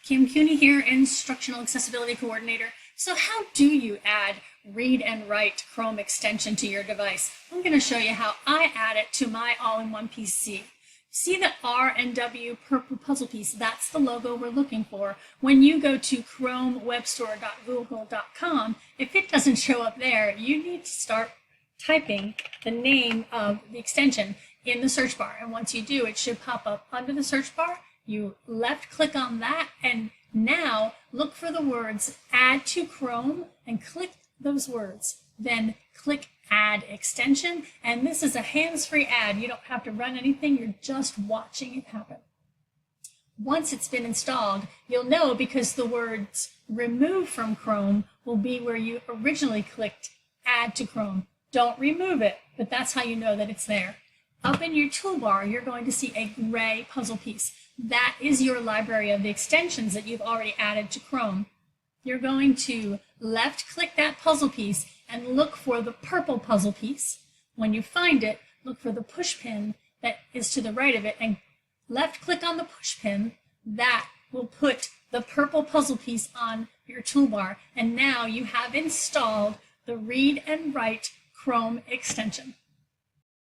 Kim Cooney here, Instructional Accessibility Coordinator. So how do you add Read and Write Chrome extension to your device? I'm going to show you how I add it to my all-in-one PC. See the R and W purple puzzle piece? That's the logo we're looking for. When you go to chromewebstore.google.com, if it doesn't show up there, you need to start typing the name of the extension in the search bar. And once you do, it should pop up under the search bar. You left click on that, and now look for the words Add to Chrome and click those words. Then click Add Extension, and this is a hands-free add. You don't have to run anything, you're just watching it happen. Once it's been installed, you'll know because the words Remove from Chrome will be where you originally clicked Add to Chrome. Don't remove it, but that's how you know that it's there. Up in your toolbar, you're going to see a gray puzzle piece. That is your library of the extensions that you've already added to Chrome. You're going to left-click that puzzle piece and look for the purple puzzle piece. When you find it, look for the push pin that is to the right of it and left-click on the push pin. That will put the purple puzzle piece on your toolbar, and now you have installed the Read and Write Chrome extension.